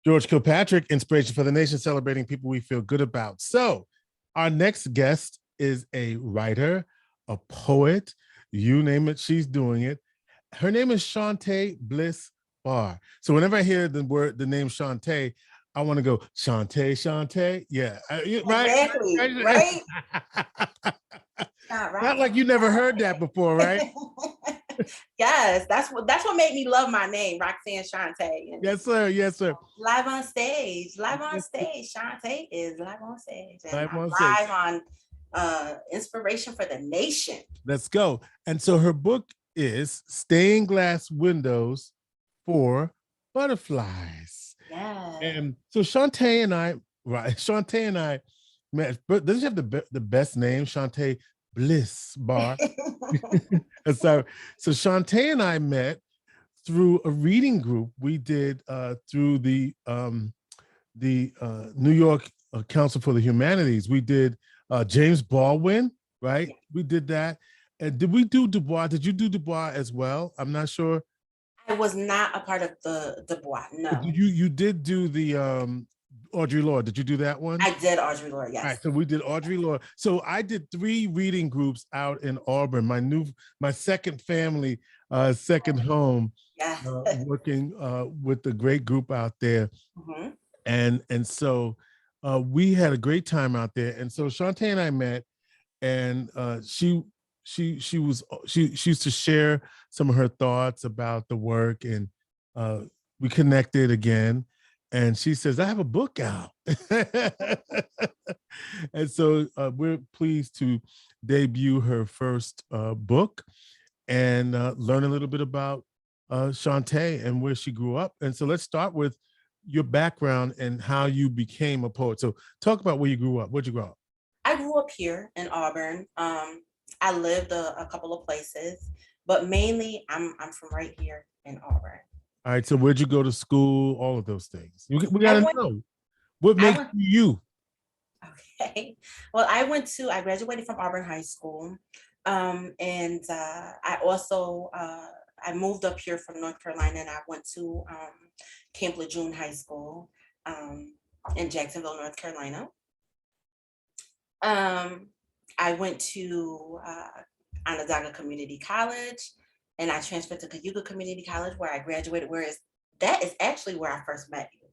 George Kilpatrick, Inspiration for the Nation, celebrating people we feel good about. So, our next guest is a writer, a poet, you name it, she's doing it. Her name is Shawnte Blyss Barr. So, whenever I hear the name Shawnte, I want to go Shawnte, Shawnte. Yeah, right. Exactly, right? Not Not right. like you never heard that before, right? Yes, that's what made me love my name, Roxanne Shawnte. And Yes, sir. Yes, sir. live on stage, Shawnte is live on stage, and Live I'm on stage. live on Inspiration for the Nation. Let's go. And so her book is Stained Glass Windows for Butterflies. Yeah. And so Shawnte and I met, but doesn't she have the best name, Shawnte Blyss Barr? And so Shawnte and I met through a reading group we did through the New York Council for the Humanities. We did James Baldwin, right? Yeah. We did that. And did we do Du Bois? Did you do Du Bois as well? I'm not sure. I was not a part of the Du Bois, no. But you did do the Audre Lorde. Did you do that one? I did Audre Lorde, yes. All right, so we did Audre Lorde. So I did 3 reading groups out in Auburn, my second family, second home, yeah. Working with the great group out there. Mm-hmm. And so we had a great time out there. And so Shawnte and I met, and she used to share some of her thoughts about the work, and we connected again. And she says, I have a book out. And so we're pleased to debut her first book and learn a little bit about Shawnte and where she grew up. And so let's start with your background and how you became a poet. So talk about where you grew up. Where'd you grow up? I grew up here in Auburn. I lived a couple of places, but mainly I'm from right here in Auburn. All right, so where'd you go to school? All of those things. We gotta know. What makes you? Okay. Well, I graduated from Auburn High School. And I also, I moved up here from North Carolina, and I went to Camp Lejeune High School in Jacksonville, North Carolina. I went to Onondaga Community College, and I transferred to Cayuga Community College, where I graduated, that is actually where I first met you,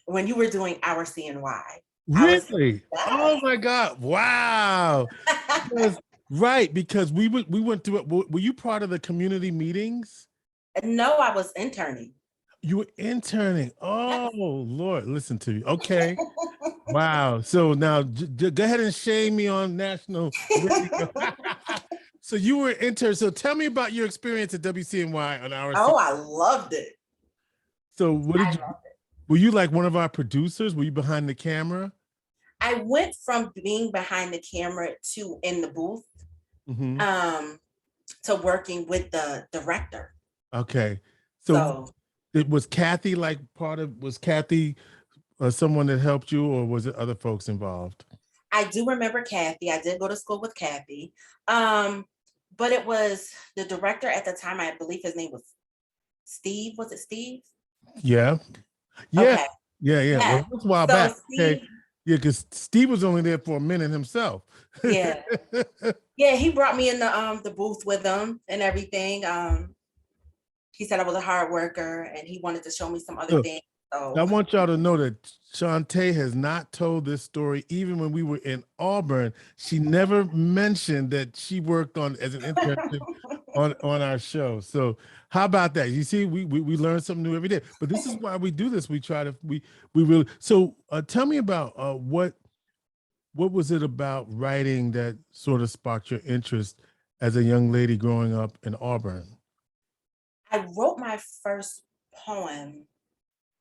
when you were doing Our CNY. Really? Oh my God. Wow. Right, because we went through it. Were you part of the community meetings? No, I was interning. You were interning. Oh, Lord, listen to you. Okay. Wow. So now go ahead and shame me on national radio. So you were intern. So tell me about your experience at WCNY on Our. Oh, I loved it. So what did you? Were you like one of our producers? Were you behind the camera? I went from being behind the camera to in the booth, to working with the director. Okay. So it was Kathy was Kathy someone that helped you, or was it other folks involved? I do remember Kathy. I did go to school with Kathy. But it was the director at the time, I believe his name was Steve. Was it Steve? Yeah. Yeah. Okay. Yeah. Well, that's a while back. Steve, okay. Yeah, because Steve was only there for a minute himself. Yeah. Yeah, he brought me in the booth with him and everything. He said I was a hard worker, and he wanted to show me some other things. So I want y'all to know that Shawnte has not told this story. Even when we were in Auburn, she never mentioned that she worked as an intern on our show. So how about that? You see, we learn something new every day. But this is why we do this. We try to we really. So tell me about what was it about writing that sort of sparked your interest as a young lady growing up in Auburn? I wrote my first poem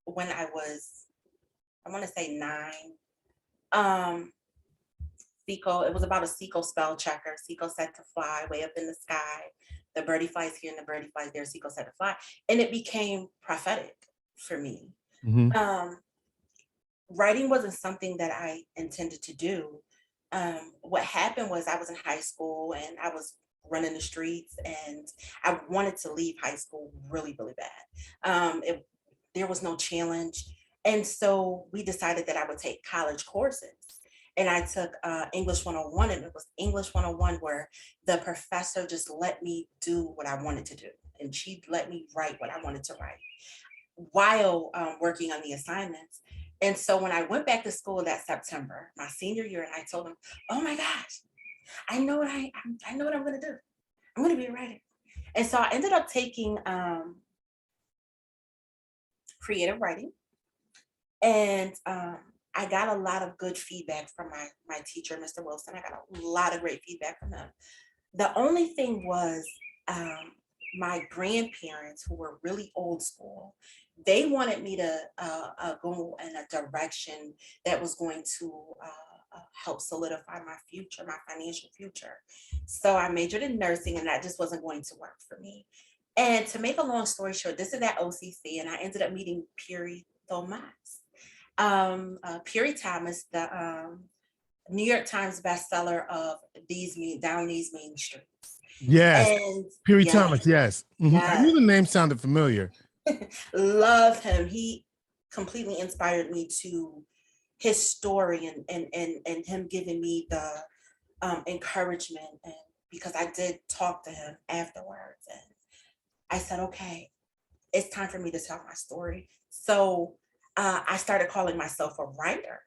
when I want to say 9. Seagull, it was about a seagull spell checker. Seagull set to fly way up in the sky. The birdie flies here and the birdie flies there. Seagull set to fly. And it became prophetic for me. Mm-hmm. Writing wasn't something that I intended to do. What happened was I was in high school, and I was running the streets, and I wanted to leave high school really, really bad. There was no challenge. And so we decided that I would take college courses. And I took English 101, and it was English 101 where the professor just let me do what I wanted to do. And she let me write what I wanted to write while working on the assignments. And so when I went back to school that September, my senior year, and I told them, "Oh my gosh, I know what I know what I'm going to do. I'm going to be a writer." And so I ended up taking creative writing, and I got a lot of good feedback from my teacher, Mr. Wilson. I got a lot of great feedback from him. The only thing was my grandparents, who were really old school, they wanted me to go in a direction that was going to help solidify my future, my financial future. So I majored in nursing, and that just wasn't going to work for me. And to make a long story short, this is at OCC, and I ended up meeting Puri Thomas. Puri Thomas, the New York Times bestseller of Down These Main Streets. Yes. And Piri yes, Thomas, yes. I yes, knew the name sounded familiar. love him. He completely inspired me to his story, and him giving me the encouragement, and because I did talk to him afterwards, and I said, okay, it's time for me to tell my story. So I started calling myself a writer.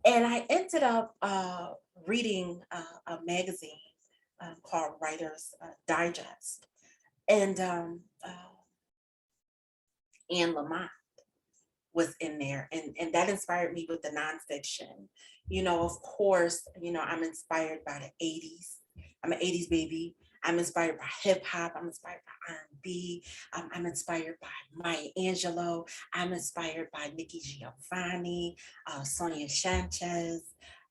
And I ended up reading a magazine called Writer's Digest. And Anne Lamott was in there. And that inspired me with the nonfiction. Of course, I'm inspired by the 80s. I'm an 80s baby. I'm inspired by hip hop. I'm inspired by R&B. I'm inspired by Maya Angelou. I'm inspired by Nikki Giovanni, Sonia Sanchez.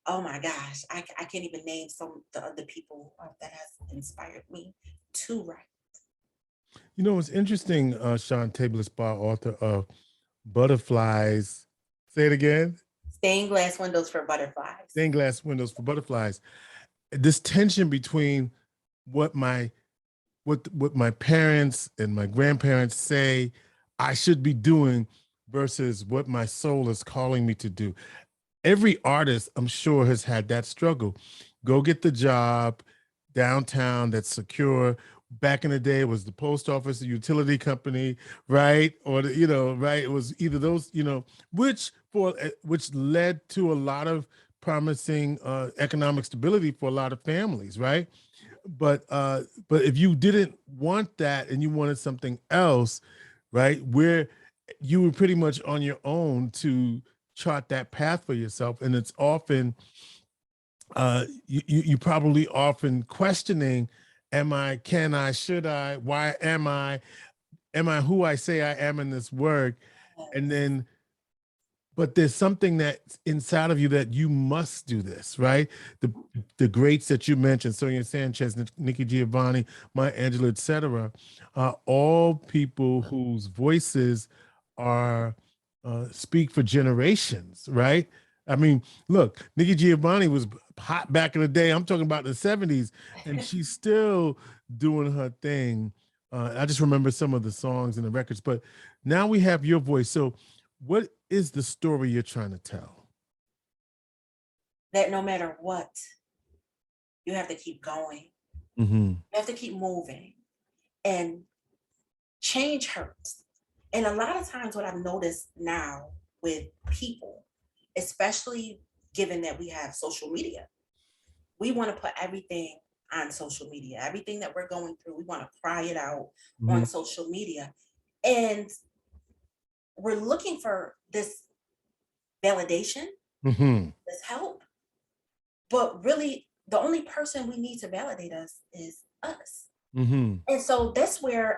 Oh my gosh, I can't even name some of the other people that has inspired me to write. It's interesting, Shawnte Blyss Barr, author of Butterflies. Say it again. Stained glass windows for butterflies. Stained glass windows for butterflies. This tension between what my parents and my grandparents say I should be doing versus what my soul is calling me to do. Every artist, I'm sure, has had that struggle. Go get the job downtown that's secure. Back in the day, it was the post office, the utility company, right? Or right? It was either those, which led to a lot of promising economic stability for a lot of families, right? But if you didn't want that and you wanted something else, right, where you were pretty much on your own to chart that path for yourself, and it's often you probably often questioning, am I, can I, should I, why am I who I say I am in this work? And then but there's something that's inside of you that you must do this, right? The greats that you mentioned, Sonia Sanchez, Nikki Giovanni, Maya Angelou, et cetera, all people whose voices are speak for generations, right? I mean, look, Nikki Giovanni was hot back in the day. I'm talking about the 70s, and she's still doing her thing. I just remember some of the songs and the records, but now we have your voice. So what is the story you're trying to tell? That no matter what, you have to keep going. Mm-hmm. You have to keep moving. And change hurts. And a lot of times, what I've noticed now with people, especially given that we have social media, we want to put everything on social media. Everything that we're going through, we want to cry it out on social media. And we're looking for this validation, this help. But really, the only person we need to validate us is us. And so that's where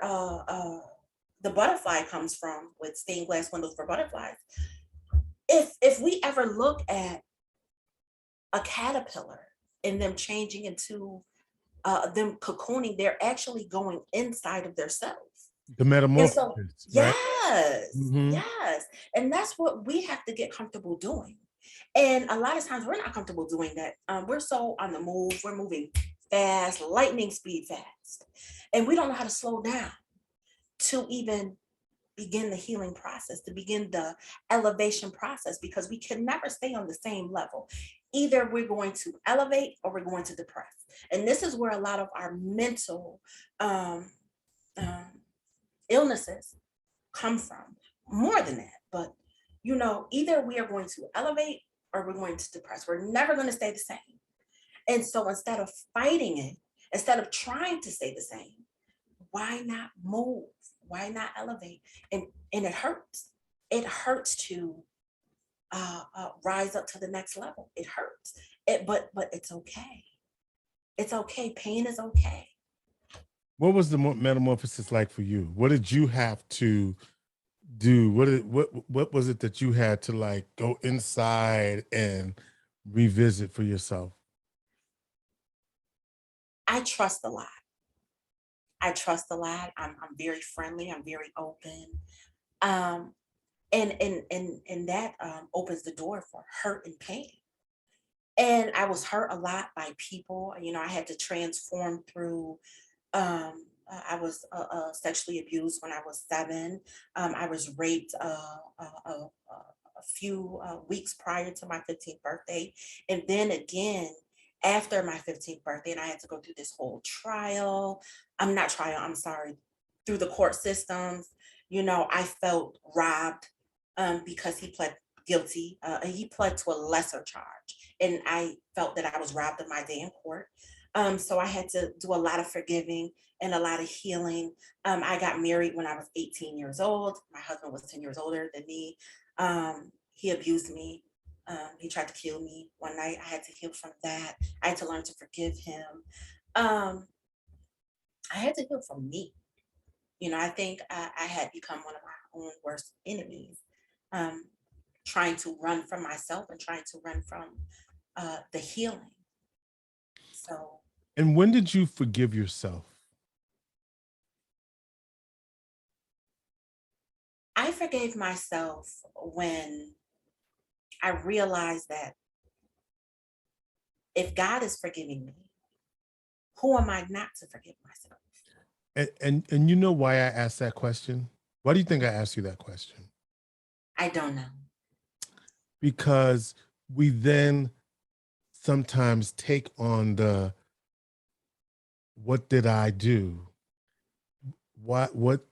the butterfly comes from with stained glass windows for butterflies. If we ever look at a caterpillar and them changing into them cocooning, they're actually going inside of their cells. The metamorphosis, so, right? Yes, yes. And that's what we have to get comfortable doing. And a lot of times we're not comfortable doing that. We're so on the move. We're moving fast, lightning speed fast. And we don't know how to slow down to even begin the healing process, to begin the elevation process, because we can never stay on the same level. Either we're going to elevate or we're going to depress. And this is where a lot of our mental um, um, illnesses come from. More than that, but either we are going to elevate or we're going to depress. We're never going to stay the same. And so instead of fighting it, instead of trying to stay the same, why not move? Why not elevate? And it hurts. It hurts to rise up to the next level. It hurts. But it's okay. It's okay. Pain is okay. What was the metamorphosis like for you? What did you have to do? What was it that you had to like go inside and revisit for yourself? I trust a lot. I trust a lot. I'm very friendly. I'm very open. Um, and that opens the door for hurt and pain. And I was hurt a lot by people. I had to transform through. I was sexually abused when I was 7. I was raped a few weeks prior to my 15th birthday. And then again, after my 15th birthday, and I had to go through this whole trial. I'm not trial, I'm sorry, through the court systems. I felt robbed because he pled guilty. He pled to a lesser charge. And I felt that I was robbed of my day in court. So I had to do a lot of forgiving and a lot of healing. I got married when I was 18 years old. My husband was 10 years older than me. He abused me. He tried to kill me one night. I had to heal from that. I had to learn to forgive him. Um, I had to heal from me. I think I had become one of my own worst enemies, um, trying to run from myself and trying to run from the healing. So And when did you forgive yourself? I forgave myself when I realized that if God is forgiving me, who am I not to forgive myself? And you know why I asked that question? Why do you think I asked you that question? I don't know. Because we then sometimes take on the what did I do? What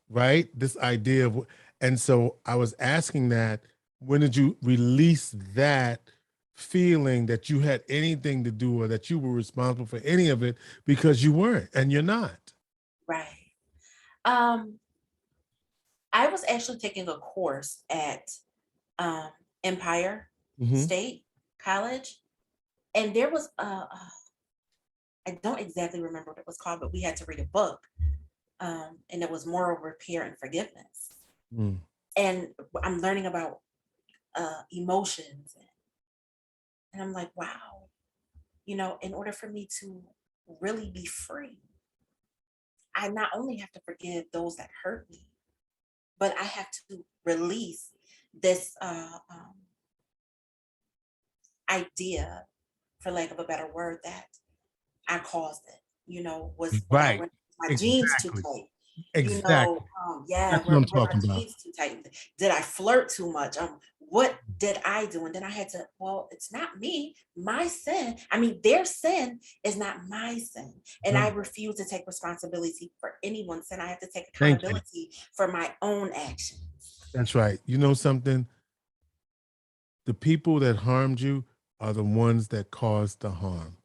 right? This idea of, and so I was asking that, when did you release that feeling that you had anything to do or that you were responsible for any of it, because you weren't and you're not. Right. Um, I was actually taking a course at um, Empire Mm-hmm. State College, and there was I don't exactly remember what it was called, but we had to read a book, and it was moral repair and forgiveness. Mm. And I'm learning about emotions, and I'm like, wow, in order for me to really be free, I not only have to forgive those that hurt me, but I have to release this idea, for lack of a better word, that I caused it. Was I Right. wearing my jeans too Exactly. tight? Exactly. Yeah, That's what I'm were my talking about. jeans too tight? Did I flirt too much? What did I do? And then I had to, well, it's not me. My sin. I mean, their sin is not my sin. And I No, refuse to take responsibility for anyone's sin. I have to take thank you. accountability for my own actions. That's right. You know something? The people that harmed you are the ones that caused the harm.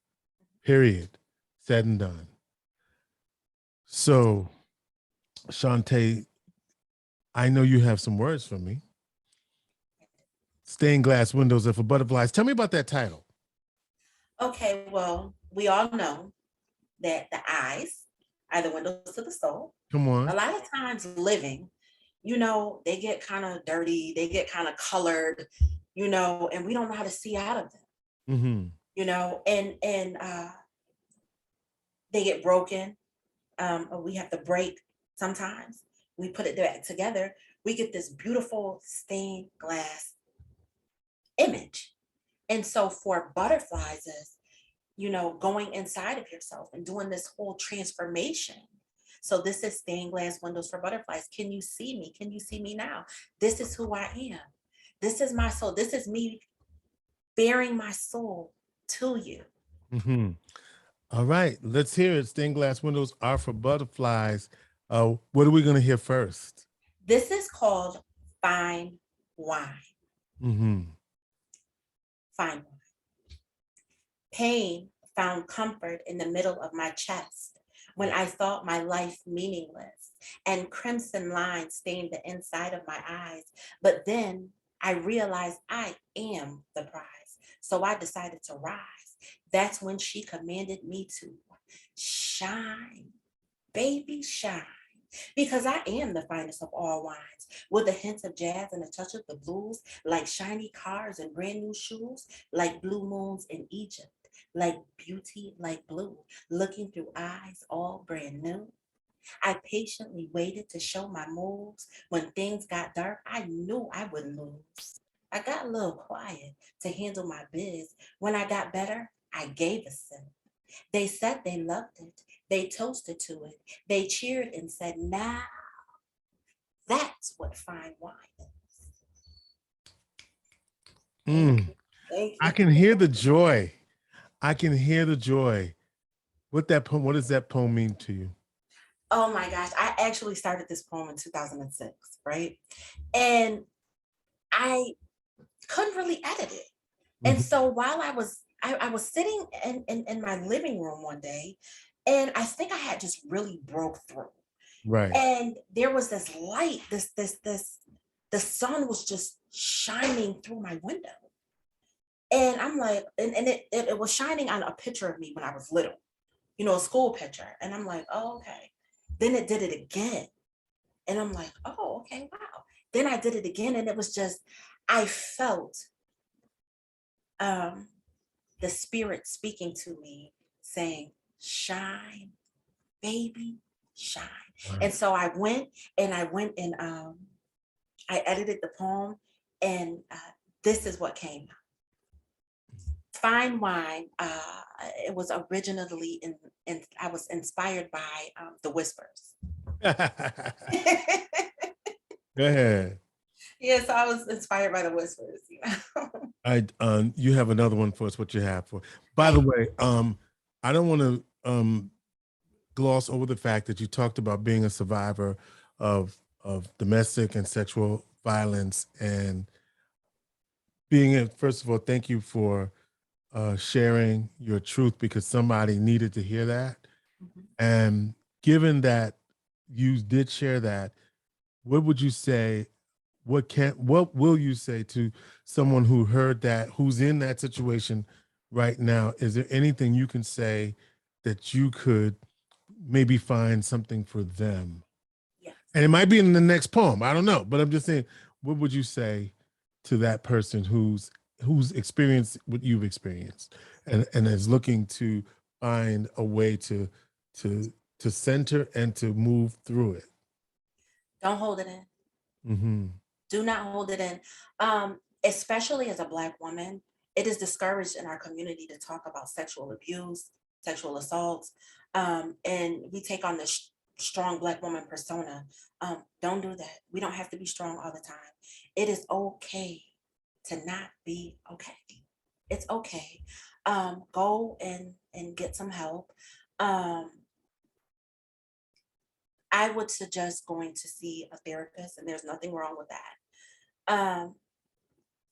Period. Said and done. So, Shawnte, I know you have some words for me. Stained glass windows are for butterflies. Tell me about that title. Okay, well, we all know that the eyes are the windows to the soul. Come A on. lot of times living, they get kind of dirty, they get kind of colored, and we don't know how to see out of them, Mm-hmm. and they get broken, or we have to break sometimes. We put it back together, we get this beautiful stained glass image. And so for butterflies is, going inside of yourself and doing this whole transformation So this is stained glass windows for butterflies. Can you see me? Can you see me now? This is who I am. This is my soul. This is me bearing my soul to you. Mm-hmm. All right, let's hear it. Stained glass windows are for butterflies. What are we going to hear first? This is called fine wine. Mm-hmm. Fine wine. Pain found comfort in the middle of my chest when I thought my life meaningless, and crimson lines stained the inside of my eyes. But then I realized I am the prize. So I decided to rise. That's when she commanded me to shine, baby, shine. Because I am the finest of all wines, with a hint of jazz and a touch of the blues, like shiny cars and brand new shoes, like blue moons in Egypt, like beauty, like blue, looking through eyes all brand new. I patiently waited to show my moves. When things got dark, I knew I wouldn't lose. I got a little quiet to handle my biz. When I got better, I gave a sip. They said they loved it. They toasted to it. They cheered and said, now that's what fine wine is. Thank Mm. you. Thank I you. can hear the joy. I can hear the joy. What does that poem mean to you? Oh my gosh. I actually started this poem in 2006, right? And I couldn't really edit it. And Mhm. so while I was sitting in my living room one day, and I think I had just really broke through. Right. And there was this light, the sun was just shining through my window. And I'm like, it was shining on a picture of me when I was little, a school picture. And I'm like, oh, okay. Then it did it again. And I'm like, oh, okay, wow. Then I did it again. And it was just, I felt um, the spirit speaking to me saying, shine, baby, shine. Wow. And so I went and I edited the poem, and this is what came out. Fine wine. It was originally in I was inspired by the Whispers. Go ahead. Yeah, so I was inspired by the Whispers. You have another one for us. What you have for? By the I way, I don't want to gloss over the fact that you talked about being a survivor of domestic and sexual violence and first of all, thank you for sharing your truth because somebody needed to hear that. Mhm. And given that you did share that, what would you say? What will you say to someone who heard that, who's in that situation right now? Is there anything you can say that you could maybe find something for them? Yes. And it might be in the next poem. I don't know, but I'm just saying, what would you say to that person who's experienced what you've experienced and is looking to find a way to to center and to move through it? Don't hold it in. Mm-hmm. Do not hold it in. Especially as a Black woman, it is discouraged in our community to talk about sexual abuse, sexual assaults, and we take on this strong Black woman persona. Don't do that. We don't have to be strong all the time. It is okay to not be okay. It's okay. Go and get some help. Um, I would suggest going to see a therapist, and there's nothing wrong with that.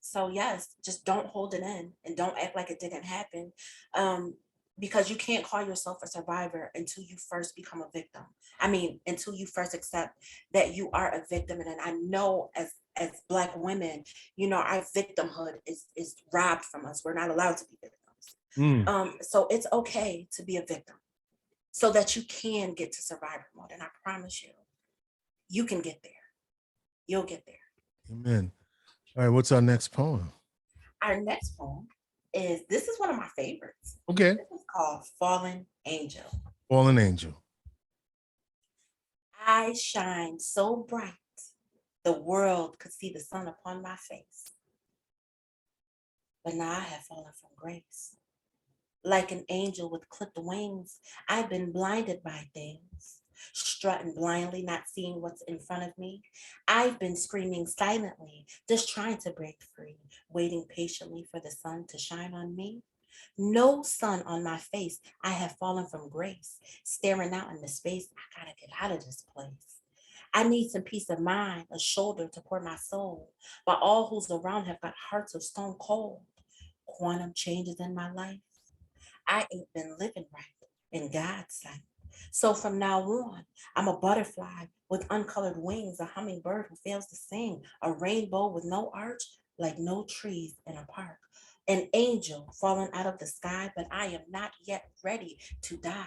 So yes, just don't hold it in and don't act like it didn't happen. Um, because you can't call yourself a survivor until you first become a victim. I mean, until you first accept that you are a victim. And I know as Black women, our victimhood is robbed from us. We're not allowed to be victims. Mm. So it's okay to be a victim so that you can get to survivor mode. And I promise you, you can get there. You'll get there. Amen. All right, what's our next poem? Our next poem this is one of my favorites. Okay. This is called Fallen Angel. Fallen Angel. I shine so bright the world could see the sun upon my face. But now I have fallen from grace. Like an angel with clipped wings, I've been blinded by things. strutting blindly, not seeing what's in front of me. I've been screaming silently, just trying to break free, waiting patiently for the sun to shine on me. No sun on my face, I have fallen from grace, staring out into space. I gotta get out of this place. I need some peace of mind, a shoulder to pour my soul, but all who's around have got hearts of stone cold. Quantum changes in my life. I ain't been living right in God's sight. So from now on, I'm a butterfly with uncolored wings, a hummingbird who fails to sing, a rainbow with no arch, like no trees in a park, an angel falling out of the sky, but I am not yet ready to die.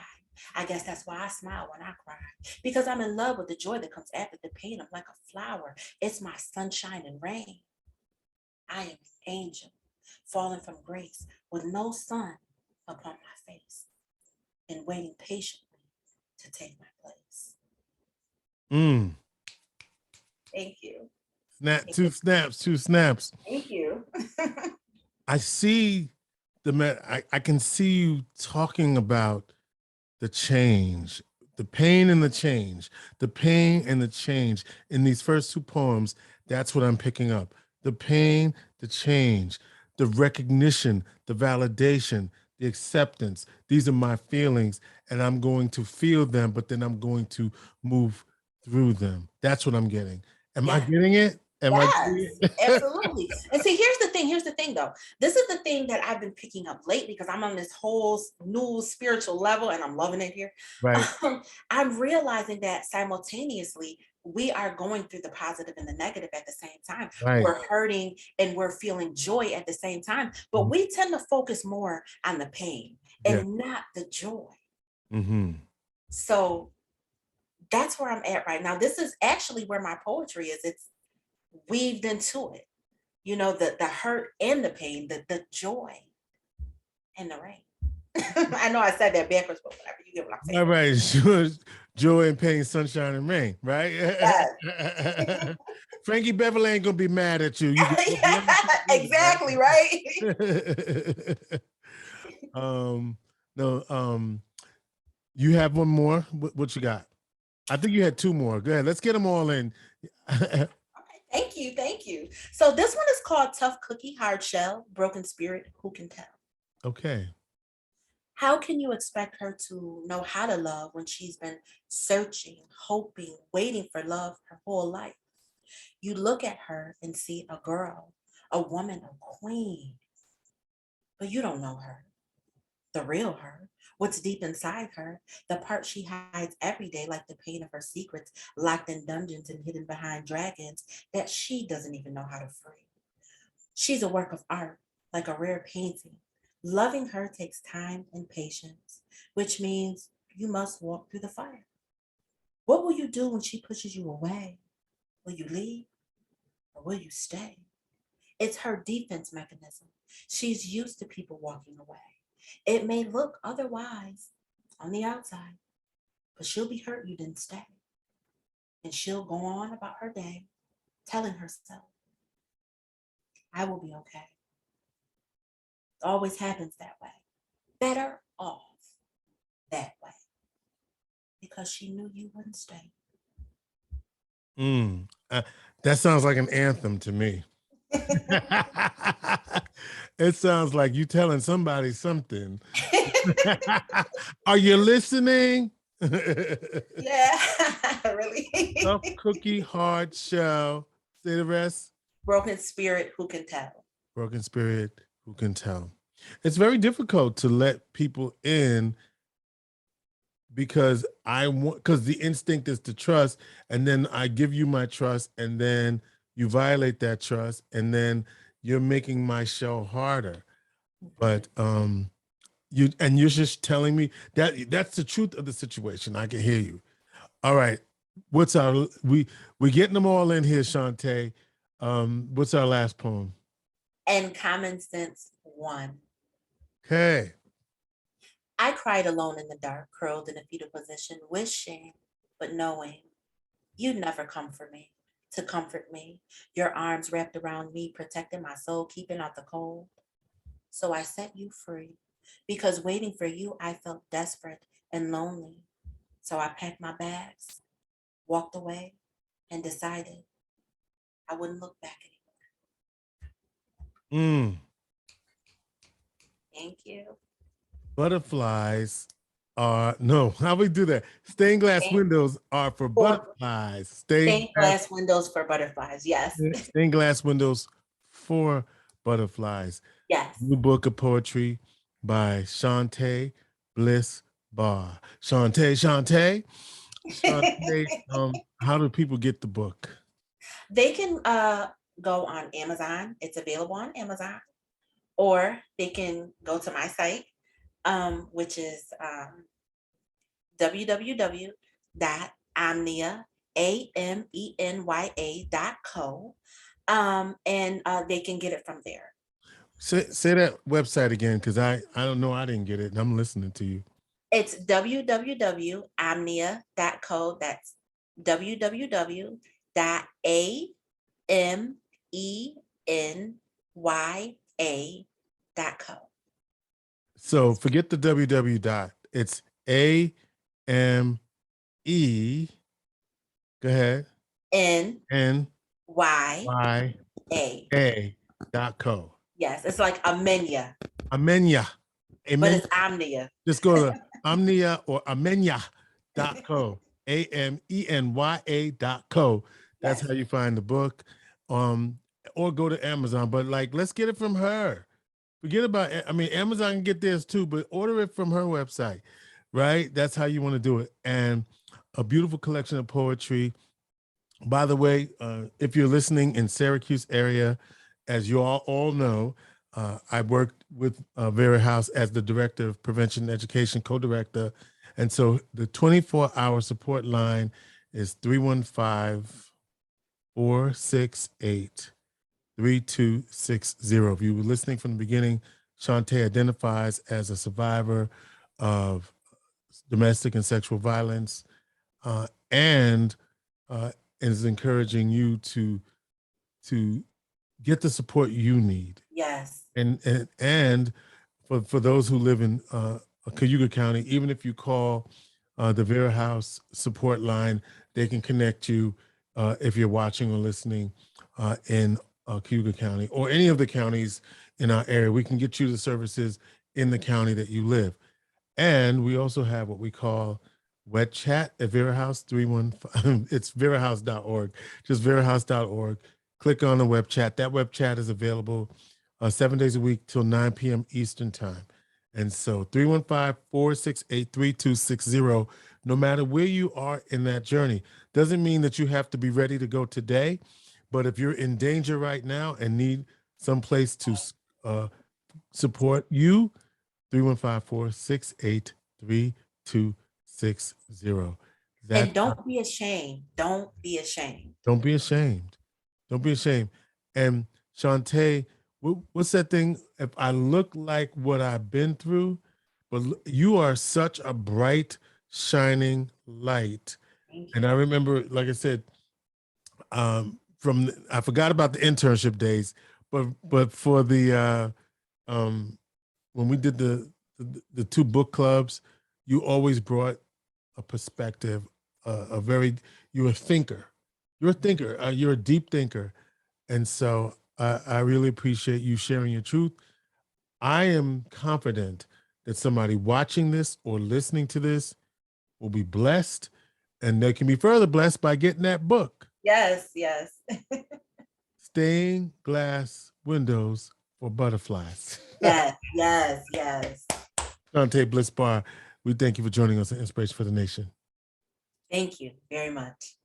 I guess that's why I smile when I cry, because I'm in love with the joy that comes after the pain. I'm like a flower. It's my sunshine and rain. I am an angel falling from grace with no sun upon my face and waiting patiently to take my place. Mm. Thank you. Snap, Thank two snaps, two snaps. you. I see I can see you talking about the change, the pain and the change, the pain and the change in these first two poems. That's what I'm picking up. The pain, the change, the recognition, the validation, the acceptance. These are my feelings, and I'm going to feel them, but then I'm going to move through them. That's what I'm getting. Am I Yeah. getting it? Am I getting Yes, it? absolutely. And see, here's the thing. Here's the thing, though. This is the thing that I've been picking up lately because I'm on this whole new spiritual level and I'm loving it here. Right, I'm realizing that simultaneously, we are going through the positive and the negative at the same time. right. We're hurting and we're feeling joy at the same time, but Mhm. we tend to focus more on the pain Yeah. and not the joy. Mm-hmm. So that's where I'm at right now. This is actually where my poetry is. It's weaved into it. You know, the hurt and the pain, the joy and the rain. I know I said that backwards, but whatever, you get what I'm saying. All right, sure. Joy and pain, sunshine and rain, right? Yes. Frankie Beverly ain't gonna be mad at you. You can go Yeah, beyond that exactly, right? music, right? No, you have one more. What you got? I think you had two more. Go ahead. Let's get them all in. Okay, thank you, thank you. So this one is called Tough Cookie, Hard Shell, Broken Spirit, Who Can Tell? Okay. How can you expect her to know how to love when she's been searching, hoping, waiting for love her whole life? You look at her and see a girl, a woman, a queen, but you don't know her, the real her, what's deep inside her, the part she hides every day, like the pain of her secrets, locked in dungeons and hidden behind dragons that she doesn't even know how to free. She's a work of art, like a rare painting. Loving her takes time and patience, which means you must walk through the fire. What will you do when she pushes you away? Will you leave or will you stay? It's her defense mechanism. She's used to people walking away. It may look otherwise on the outside, but she'll be hurt you didn't stay. And she'll go on about her day, telling herself, I will be okay. It always happens that way. Better off that way because she knew you wouldn't stay. Mm. That sounds like an anthem to me. It sounds like you telling somebody something. Are you listening? Yeah, really. Tough cookie, hard shell. Say the rest. Broken spirit, who can tell? Broken spirit, who can tell? It's very difficult to let people in because I want because the instinct is to trust, and then I give you my trust, and then you violate that trust, and then you're making my show harder. But you're just telling me that that's the truth of the situation. I can hear you. All right. What's our we getting them all in here, Shawnte. What's our last poem? And common sense one. Okay. I cried alone in the dark, curled in a fetal position, wishing, but knowing you'd never come for me, to comfort me. Your arms wrapped around me, protecting my soul, keeping out the cold. So I set you free because waiting for you, I felt desperate and lonely. So I packed my bags, walked away, and decided I wouldn't look back anymore. Mm. Thank you. Butterflies are no. How we do that? Stained glass Stained, windows are for or butterflies. stained glass windows for butterflies. Yes. Stained glass windows for butterflies. Yes. New book of poetry by Shawnte Blyss Barr. Shawnte. How do people get the book? They can go on Amazon. It's available on Amazon, or they can go to my site, which is www.amenya.co, and they can get it from there. Say that website again, because I don't know. I didn't get it, and I'm listening to you. It's www.amenya.co. That's www.amenya.co. So forget the www dot. It's AME. Go ahead. NYA.co. Yes, it's like Amenya, Amenya. but it's Omnia. Just go to Omnia or Amenya.co. AMENYA.co. That's Yes. how you find the book. Or go to Amazon. But like, let's get it from her. Forget about, I mean, Amazon can get theirs too, but order it from her website, right? That's how you want to do it. And a beautiful collection of poetry. By the way, if you're listening in Syracuse area, as you all know, I worked with Vera House as the Director of Prevention and Education, co-director. And so the 24-hour support line is 315-468-3260. If you were listening from the beginning, Shawnte identifies as a survivor of domestic and sexual violence, and is encouraging you to get the support you need. Yes. And for those who live in Cayuga County, even if you call the Vera House support line, they can connect you if you're watching or listening in Cayuga County or any of the counties in our area. We can get you the services in the county that you live. And we also have what we call Wet Chat at Vera House 315. It's verahouse.org, just verahouse.org. Click on the web chat. That web chat is available 7 days a week till 9 p.m. Eastern time. And so 315-468-3260, no matter where you are in that journey. Doesn't mean that you have to be ready to go today, but if you're in danger right now and need some place to support you, 315-468-3260. And don't be ashamed. Don't be ashamed. Don't be ashamed. Don't be ashamed. And Shawnte, what's that thing? If I look like what I've been through, but you are such a bright, shining light. And I remember, like I said, I forgot about the internship days, but for the when we did the two book clubs, you always brought a perspective, you're a thinker. You're a thinker. You're a deep thinker. And so I really appreciate you sharing your truth. I am confident that somebody watching this or listening to this will be blessed, and they can be further blessed by getting that book. Yes, yes. Stained Glass Windows for Butterflies. Yes, yes, yes. Shawnte Blyss Barr, we thank you for joining us on Inspiration for the Nation. Thank you very much.